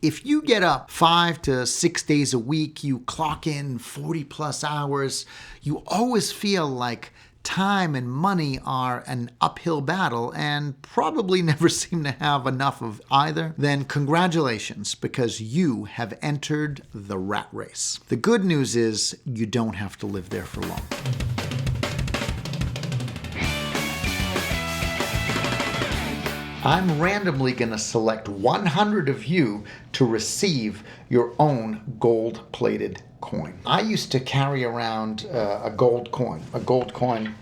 If you get up 5 to 6 days a week, you clock in 40 plus hours, you always feel like time and money are an uphill battle and probably never seem to have enough of either, then congratulations, because you have entered the rat race. The good news is you don't have to live there for long. I'm randomly going to select 100 of you to receive your own gold-plated coin. I used to carry around a gold coin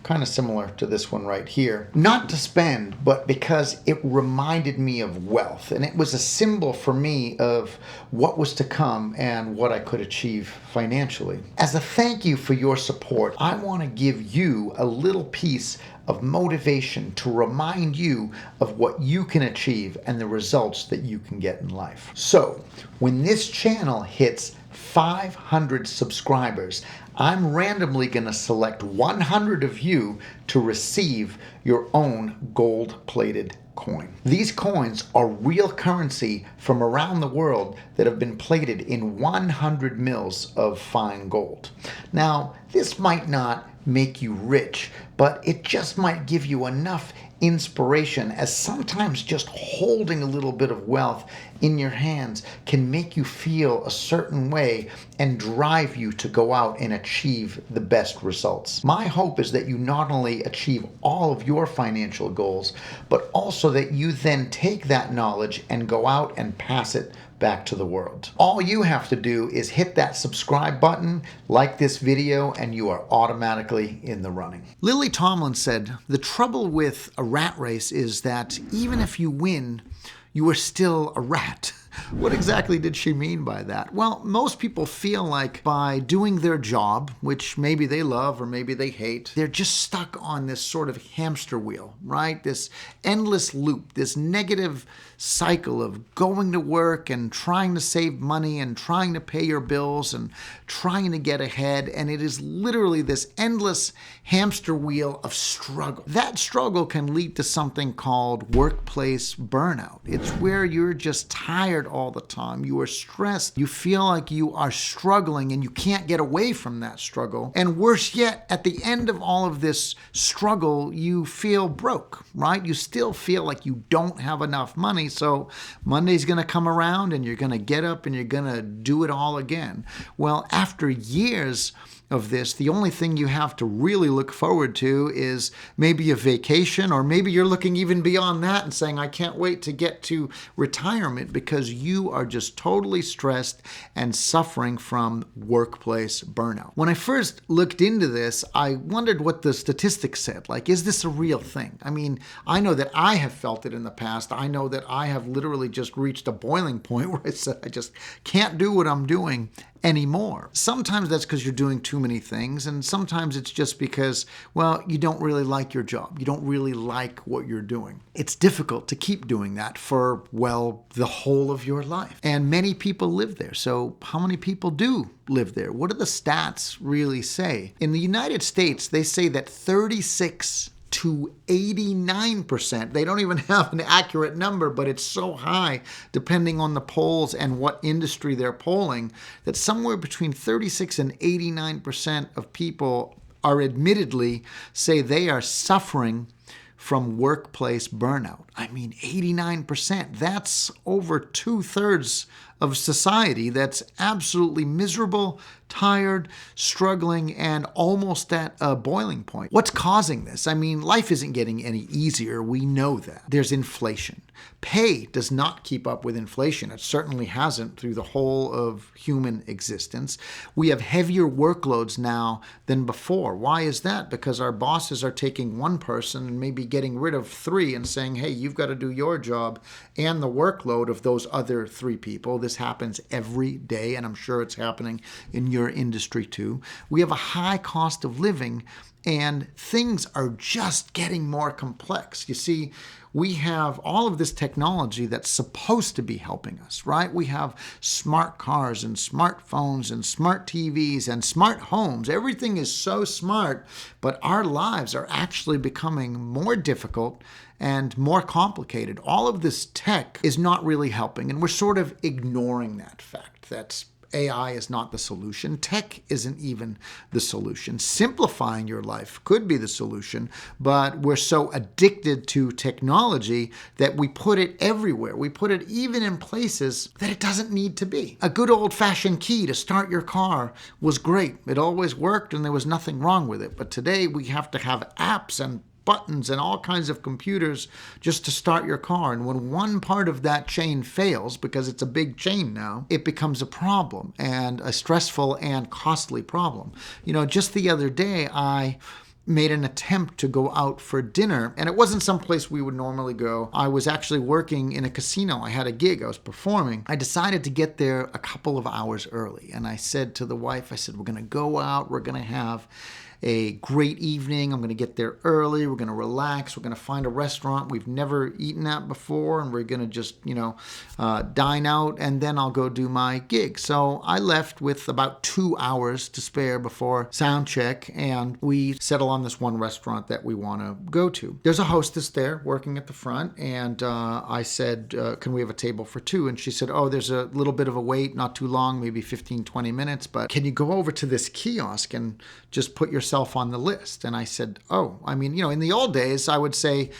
kind of similar to this one right here. Not to spend, but because it reminded me of wealth, and it was a symbol for me of what was to come and what I could achieve financially. As a thank you for your support, I want to give you a little piece of motivation to remind you of what you can achieve and the results that you can get in life. So, when this channel hits 500 subscribers, I'm randomly going to select 100 of you to receive your own gold-plated coin. These coins are real currency from around the world that have been plated in 100 mils of fine gold. Now, this might not make you rich, but it just might give you enough inspiration, as sometimes just holding a little bit of wealth in your hands can make you feel a certain way and drive you to go out and achieve the best results. My hope is that you not only achieve all of your financial goals, but also that you then take that knowledge and go out and pass it back to the world. All you have to do is hit that subscribe button, like this video, and you are automatically in the running. Lily Tomlin said, "The trouble with a rat race is that even if you win, you are still a rat." What exactly did she mean by that? Well, most people feel like by doing their job, which maybe they love or maybe they hate, they're just stuck on this sort of hamster wheel, right? This endless loop, this negative cycle of going to work and trying to save money and trying to pay your bills and trying to get ahead. And it is literally this endless hamster wheel of struggle. That struggle can lead to something called workplace burnout. It's where you're just tired all the time. You are stressed. You feel like you are struggling and you can't get away from that struggle. And worse yet, at the end of all of this struggle, you feel broke, right? You still feel like you don't have enough money. So Monday's going to come around and you're going to get up and you're going to do it all again. Well, after years of this, the only thing you have to really look forward to is maybe a vacation, or maybe you're looking even beyond that and saying, I can't wait to get to retirement, because you are just totally stressed and suffering from workplace burnout. When I first looked into this, I wondered what the statistics said. Like, is this a real thing? I mean, I know that I have felt it in the past. I know that I have literally just reached a boiling point where I said, I just can't do what I'm doing anymore. Sometimes that's because you're doing too many things, and sometimes it's just because, well, you don't really like your job. You don't really like what you're doing. It's difficult to keep doing that for, well, the whole of your life. And many people live there. So how many people do live there? What do the stats really say? In the United States, they say that 36 to 89%. They don't even have an accurate number, but it's so high, depending on the polls and what industry they're polling, that somewhere between 36 and 89% of people are admittedly say they are suffering from workplace burnout. I mean, 89%. That's over 2/3 of society that's absolutely miserable, tired, struggling, and almost at a boiling point. What's causing this? I mean, life isn't getting any easier. We know that. There's inflation. Pay does not keep up with inflation. It certainly hasn't through the whole of human existence. We have heavier workloads now than before. Why is that? Because our bosses are taking one person and maybe getting rid of 3 and saying, hey, you've got to do your job and the workload of those other 3 people. This happens every day, and I'm sure it's happening in your industry too. We have a high cost of living, and things are just getting more complex. You see, we have all of this technology that's supposed to be helping us, right? We have smart cars and smartphones and smart TVs and smart homes. Everything is so smart, but our lives are actually becoming more difficult and more complicated. All of this tech is not really helping, and we're sort of ignoring that fact. That's AI is not the solution. Tech isn't even the solution. Simplifying your life could be the solution, but we're so addicted to technology that we put it everywhere. We put it even in places that it doesn't need to be. A good old-fashioned key to start your car was great. It always worked and there was nothing wrong with it. But today we have to have apps and buttons and all kinds of computers just to start your car. And when one part of that chain fails, because it's a big chain now, it becomes a problem, and a stressful and costly problem. Just the other day, I made an attempt to go out for dinner, and it wasn't someplace we would normally go. I was actually working in a casino. I had a gig. I was performing. I decided to get there a couple of hours early, and I said to the wife, we're going to go out. We're going to have a great evening. I'm going to get there early. We're going to relax. We're going to find a restaurant we've never eaten at before, and we're going to just, dine out, and then I'll go do my gig. So I left with about 2 hours to spare before sound check, and we settle on this one restaurant that we want to go to. There's a hostess there working at the front, and I said, can we have a table for two? And she said, oh, there's a little bit of a wait, not too long, maybe 15, 20 minutes, but can you go over to this kiosk and just put yourself on the list? And I said, in the old days, I would say,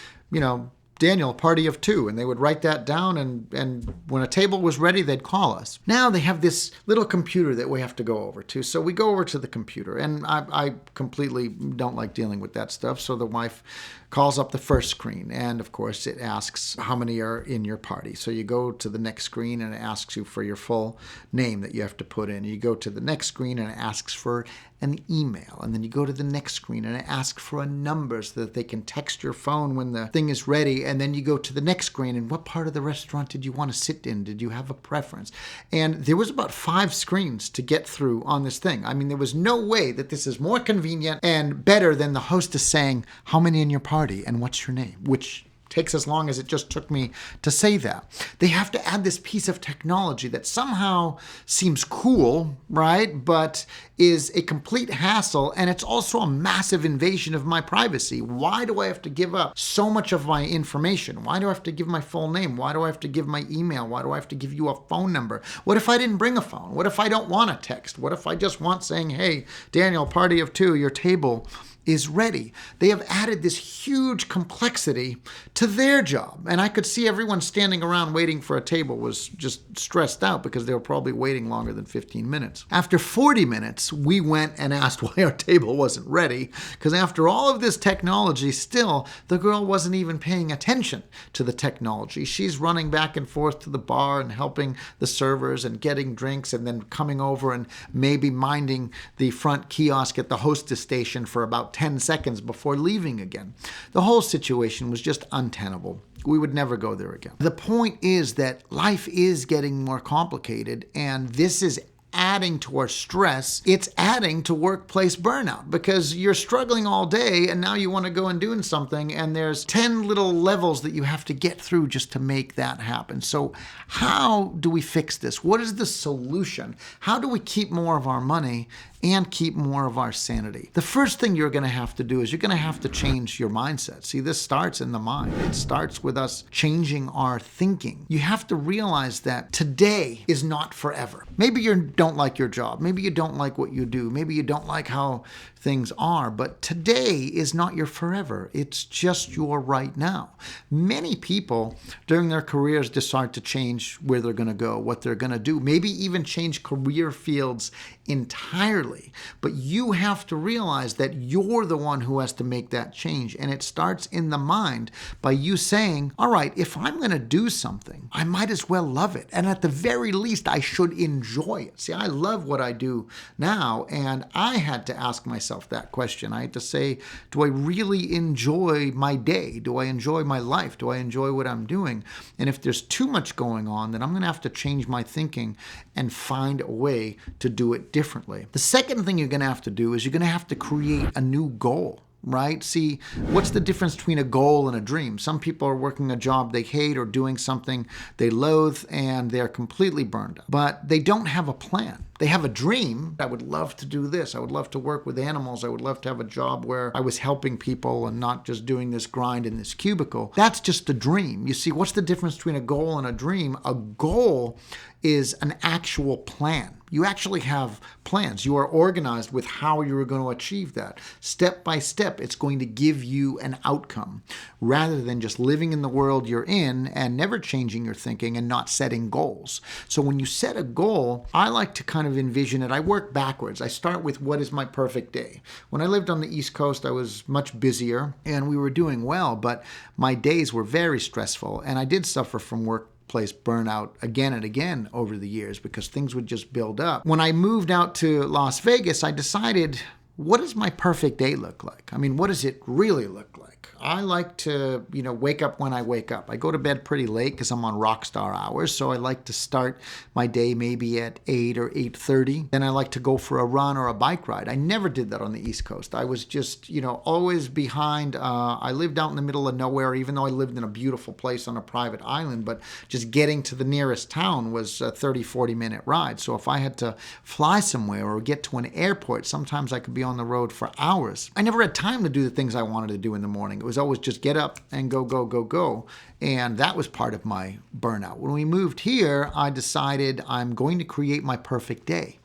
Daniel, party of two, and they would write that down, and when a table was ready, they'd call us. Now they have this little computer that we have to go over to. So we go over to the computer, and I completely don't like dealing with that stuff. So the wife calls up the first screen, and of course it asks how many are in your party. So you go to the next screen and it asks you for your full name that you have to put in. You go to the next screen and it asks for an email, and then you go to the next screen and it asks for a number so that they can text your phone when the thing is ready, and then you go to the next screen and what part of the restaurant did you want to sit in? Did you have a preference? And there was about 5 screens to get through on this thing. There was no way that this is more convenient and better than the hostess saying, how many in your party and what's your name? Which takes as long as it just took me to say that. They have to add this piece of technology that somehow seems cool, right? But is a complete hassle, and it's also a massive invasion of my privacy. Why do I have to give up so much of my information? Why do I have to give my full name? Why do I have to give my email? Why do I have to give you a phone number? What if I didn't bring a phone? What if I don't want a text? What if I just want saying, hey, Daniel, party of two, your table is ready? They have added this huge complexity to their job. And I could see everyone standing around waiting for a table was just stressed out because they were probably waiting longer than 15 minutes. After 40 minutes, we went and asked why our table wasn't ready, because after all of this technology, still, the girl wasn't even paying attention to the technology. She's running back and forth to the bar and helping the servers and getting drinks, and then coming over and maybe minding the front kiosk at the hostess station for about 10 seconds before leaving again. The whole situation was just untenable. We would never go there again. The point is that life is getting more complicated, and this is adding to our stress. It's adding to workplace burnout, because you're struggling all day and now you want to go and do something, and there's 10 little levels that you have to get through just to make that happen. So how do we fix this? What is the solution? How do we keep more of our money and keep more of our sanity? The first thing you're going to have to do is you're going to have to change your mindset. See, this starts in the mind. It starts with us changing our thinking. You have to realize that today is not forever. Maybe you don't like your job. Maybe you don't like what you do. Maybe you don't like how things are, but today is not your forever. It's just your right now. Many people during their careers decide to change where they're going to go, what they're going to do, maybe even change career fields entirely. But you have to realize that you're the one who has to make that change. And it starts in the mind by you saying, all right, if I'm going to do something, I might as well love it. And at the very least, I should enjoy it. See, I love what I do now. And I had to ask myself that question. I had to say, do I really enjoy my day? Do I enjoy my life? Do I enjoy what I'm doing? And if there's too much going on, then I'm going to have to change my thinking and find a way to do it differently. The second thing you're going to have to do is you're going to have to create a new goal. Right? See, what's the difference between a goal and a dream? Some people are working a job they hate or doing something they loathe, and they're completely burned out. But they don't have a plan. They have a dream. I would love to do this. I would love to work with animals. I would love to have a job where I was helping people and not just doing this grind in this cubicle. That's just a dream. You see, what's the difference between a goal and a dream? A goal is an actual plan. You actually have plans. You are organized with how you're going to achieve that. Step by step, it's going to give you an outcome rather than just living in the world you're in and never changing your thinking and not setting goals. So when you set a goal, I like to kind of envision it. I work backwards. I start with what is my perfect day. When I lived on the East Coast, I was much busier and we were doing well, but my days were very stressful and I did suffer from workplace burnout again and again over the years because things would just build up. When I moved out to Las Vegas, I decided, what does my perfect day look like? I mean, what does it really look like? I like to, wake up when I wake up. I go to bed pretty late because I'm on rock star hours. So I like to start my day maybe at 8 or 8:30. Then I like to go for a run or a bike ride. I never did that on the East Coast. I was just, always behind. I lived out in the middle of nowhere, even though I lived in a beautiful place on a private island. But just getting to the nearest town was a 30, 40-minute ride. So if I had to fly somewhere or get to an airport, sometimes I could be on the road for hours. I never had time to do the things I wanted to do in the morning. It was always just get up and go, go, go, go. And that was part of my burnout. When we moved here, I decided I'm going to create my perfect day.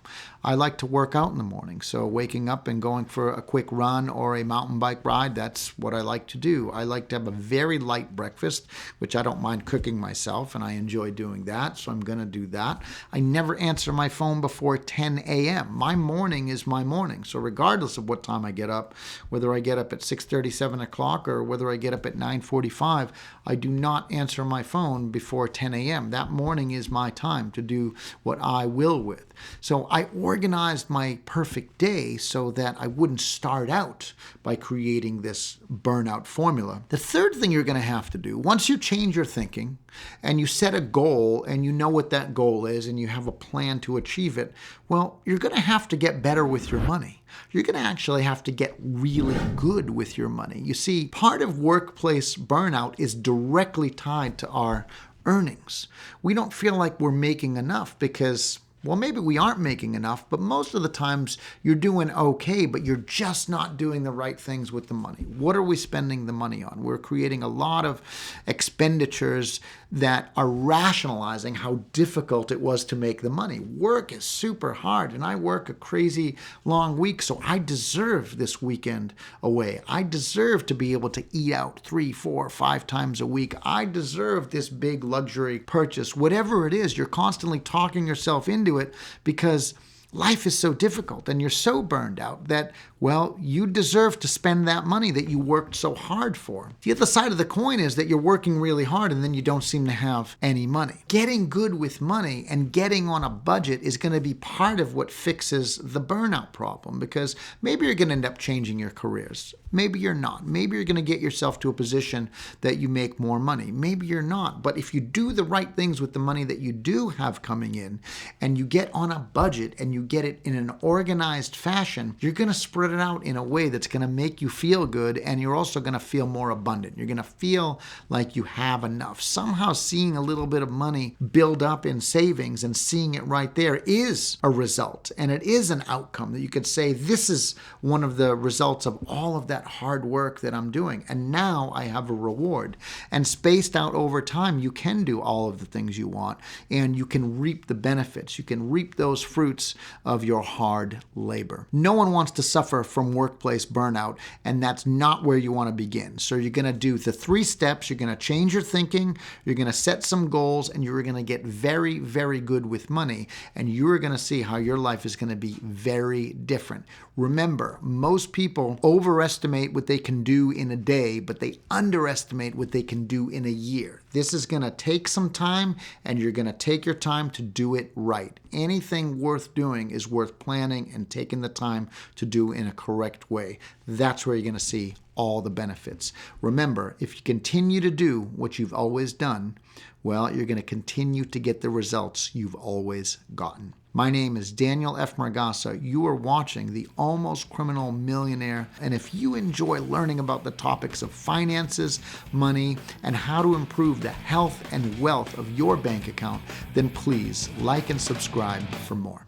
I like to work out in the morning. So waking up and going for a quick run or a mountain bike ride, that's what I like to do. I like to have a very light breakfast, which I don't mind cooking myself, and I enjoy doing that. So I'm going to do that. I never answer my phone before 10 a.m. My morning is my morning. So regardless of what time I get up, whether I get up at 6:30, 7 o'clock, or whether I get up at 9:45, I do not answer my phone before 10 a.m. That morning is my time to do what I will with. So I organized my perfect day so that I wouldn't start out by creating this burnout formula. The third thing you're going to have to do, once you change your thinking and you set a goal and you know what that goal is and you have a plan to achieve it, well, you're going to have to get better with your money. You're going to actually have to get really good with your money. You see, part of workplace burnout is directly tied to our earnings. We don't feel like we're making enough because, well, maybe we aren't making enough, but most of the times you're doing okay, but you're just not doing the right things with the money. What are we spending the money on? We're creating a lot of expenditures that are rationalizing how difficult it was to make the money. Work is super hard, and I work a crazy long week, so I deserve this weekend away. I deserve to be able to eat out 3, 4, 5 times a week. I deserve this big luxury purchase. Whatever it is, you're constantly talking yourself into it because life is so difficult and you're so burned out that, well, you deserve to spend that money that you worked so hard for. The other side of the coin is that you're working really hard and then you don't seem to have any money. Getting good with money and getting on a budget is going to be part of what fixes the burnout problem, because maybe you're going to end up changing your careers. Maybe you're not. Maybe you're going to get yourself to a position that you make more money. Maybe you're not. But if you do the right things with the money that you do have coming in and you get on a budget and you get it in an organized fashion, you're going to spread it out in a way that's going to make you feel good, and you're also going to feel more abundant. You're going to feel like you have enough. Somehow seeing a little bit of money build up in savings and seeing it right there is a result, and it is an outcome that you could say, this is one of the results of all of that hard work that I'm doing, and now I have a reward. And spaced out over time, you can do all of the things you want, and you can reap the benefits. You can reap those fruits of your hard labor. No one wants to suffer from workplace burnout, and that's not where you want to begin. So you're going to do the 3 steps. You're going to change your thinking, you're going to set some goals, and you're going to get very, very good with money, and you're going to see how your life is going to be very different. Remember, most people overestimate what they can do in a day, but they underestimate what they can do in a year. This is going to take some time, and you're going to take your time to do it right. Anything worth doing is worth planning and taking the time to do in a correct way. That's where you're going to see all the benefits. Remember, if you continue to do what you've always done, well, you're going to continue to get the results you've always gotten. My name is Daniel F. Margasa. You are watching The Almost Criminal Millionaire. And if you enjoy learning about the topics of finances, money, and how to improve the health and wealth of your bank account, then please like and subscribe for more.